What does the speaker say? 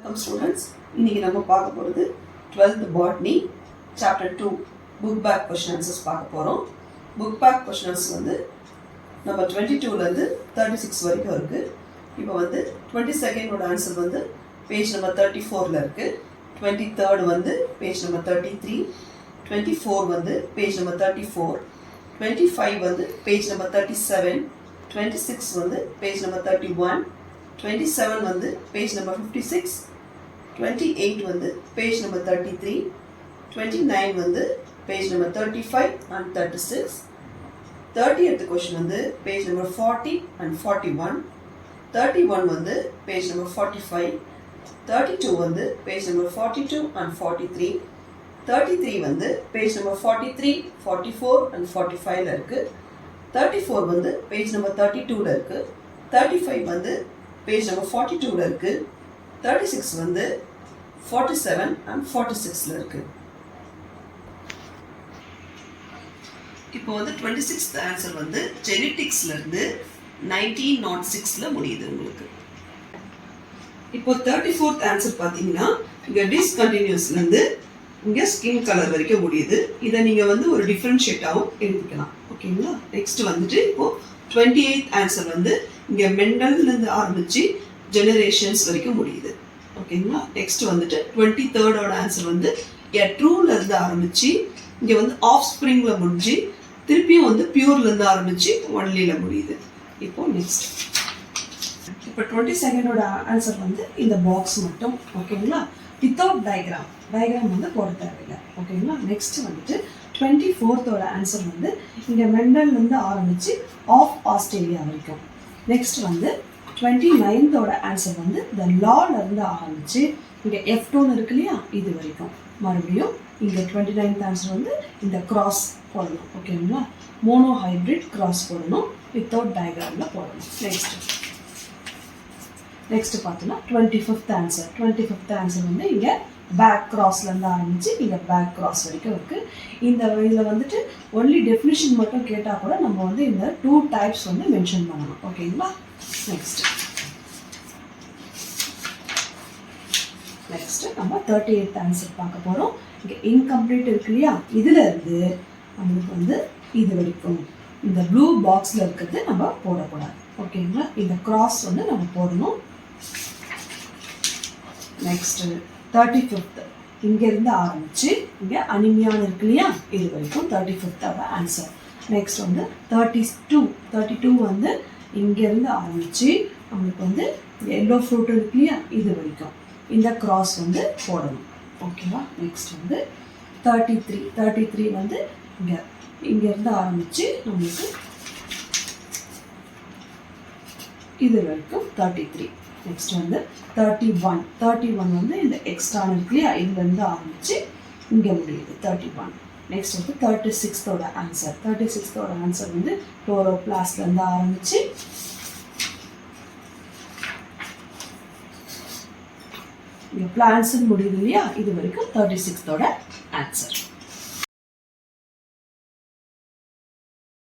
Welcome students. இன்னைக்கு நம்ம பார்க்க போறது 12th botany chapter 2 book back question answers பார்க்க போறோம். book back questions வந்து நம்ம 22 ல இருந்து 36 வரைக்கும் இருக்கு. இப்போ வந்து 22nd ஓட ஆன்சர் வந்து பேஜ் நம்பர் 34 ல இருக்கு. 23rd வந்து பேஜ் நம்பர் 33, 24 வந்து பேஜ் நம்பர் 34, 25 வந்து பேஜ் நம்பர் 37, 26 வந்து பேஜ் நம்பர் 31, 27 வந்து பேஜ் நம்பர் 56, 28 வந்து பேஜ் நம்பர் 33, 29 வந்து page number 35 and 36, 30th question வந்து பேஜ் நம்பர் 40 and 41, 31 வந்து பேஜ் நம்பர் 45, 32 வந்து பேஜ் நம்பர் 42 and 43, 33 வந்து பேஜ் நம்பர் 43, 44 and 45 ல இருக்கு. 34 வந்து பேஜ் நம்பர் 32 ல இருக்கு. 35 வந்து பேஜ் நம்பர் 42 ல இருக்கு. 36 வந்து 47 and 46 ல இருக்கு. இப்போ வந்து 26th ஆன்சர் வந்து ஜெனெடிக்ஸ்ல இருந்து 1906 ல முடியுது உங்களுக்கு. இப்போ 34th ஆன்சர் பாத்தீங்கன்னா இங்க டிஸ்கண்டினியூஸ்ல இருந்து இங்க ஸ்கின் கலர் வரைக்கும் முடியுது. இதை நீங்க வந்து ஒரு டிஃபரன்ஷியேட்டாவும் எழுதிக்கலாம். ஓகேங்களா? நெக்ஸ்ட் வந்துட்டு இப்போ 28th ஆன்சர் வந்து இங்க மெண்டல்ல இருந்து ஆரம்பிச்சு ஜெனரேஷன்ஸ் வரைக்கும் முடியுது. ஓகேங்களா? நெக்ஸ்ட் வந்துட்டு 23rd ஓட ஆன்சர் வந்து ட்ரூல இருந்து ஆரம்பிச்சு இங்க வந்து ஆஃப் ஸ்ப்ரிங்ல முடிஞ்சு திருப்பியும் வந்து பியூர்ல இருந்து ஆரம்பிச்சு ஒன்லில முடியுது. இப்போ நெக்ஸ்ட் இப்போ 22nd ஓட ஆன்சர் வந்து இந்த பாக்ஸ் மட்டும். ஓகேங்களா? வித்தவுட் டயக்ராம் வந்து போட தேவையில்லை. ஓகேங்களா? நெக்ஸ்ட் வந்துட்டு 24th ஓட ஆன்சர் வந்து இங்கே மெண்டல்லேருந்து ஆரம்பித்து ஆஃப் ஆஸ்திரேலியா வரைக்கும். நெக்ஸ்ட் வந்து 29th ஓட ஆன்சர் வந்து இந்த லாலேருந்து ஆரம்பித்து இங்கே F2ன்னு இருக்கு இல்லையா, இது வரைக்கும். மறுபடியும் இங்கே 29th ஆன்சர் வந்து இந்த கிராஸ் போடணும். ஓகேங்களா? மோனோ ஹைப்ரிட் கிராஸ் போடணும், வித்தவுட் டயக்ராமில் போடணும். நெக்ஸ்ட் பார்த்தோன்னா 25th ஆன்சர் வந்து இங்கே பேக் கிராஸ்லேருந்து ஆரம்பித்து இங்கே பேக் கிராஸ் வரைக்கும் இருக்குது. இந்த இதில் வந்துட்டு ஒன்லி டெஃபினிஷன் மட்டும் கேட்டால் கூட நம்ம வந்து இந்த 2 டைப்ஸ் வந்து மென்ஷன் பண்ணணும். ஓகேங்களா? நெக்ஸ்ட் நம்ம 38th ஆன்சர் பார்க்க போகிறோம். இங்கே இன்கம்ப்ளீட் இருக்கு இல்லையா, இதில் இருந்து நம்மளுக்கு வந்து இது வரைக்கும் இந்த ப்ளூ பாக்ஸில் இருக்கிறது நம்ம போடக்கூடாது. ஓகேங்களா? இந்த கிராஸ் வந்து நம்ம போடணும். நெக்ஸ்ட் 35th இங்கேருந்து ஆரம்பித்து இங்கே அனிமியான் இருக்கு இல்லையா, இது வரைக்கும் 35th ஆன்சர். நெக்ஸ்ட் வந்து 32 வந்து இங்கேருந்து ஆரம்பித்து நம்மளுக்கு வந்து எல்லோ ஃப்ரூட் இருக்கு இல்லையா, இது வரைக்கும் இந்த கிராஸ் வந்து போடணும். ஓகேவா? நெக்ஸ்ட் வந்து 33 வந்து இங்கேருந்து ஆரம்பித்து நம்மளுக்கு இது வரைக்கும் 33. நெக்ஸ்ட் வந்து 31 வந்து இந்த எக்ஸ்ட்ரா இருக்கு இல்லையா, இதுலேருந்து ஆரம்பித்து இங்கே முடியுது 31. நெக்ஸ்ட் வந்து 36th ஓட ஆன்சர் வந்து குளோரோபிளாஸ்ட்லேருந்து ஆரம்பித்து இங்கே பிளான்ட்ஸ்ன்னு முடியுது இல்லையா, இது வரைக்கும் 36th ஓட ஆன்சர்.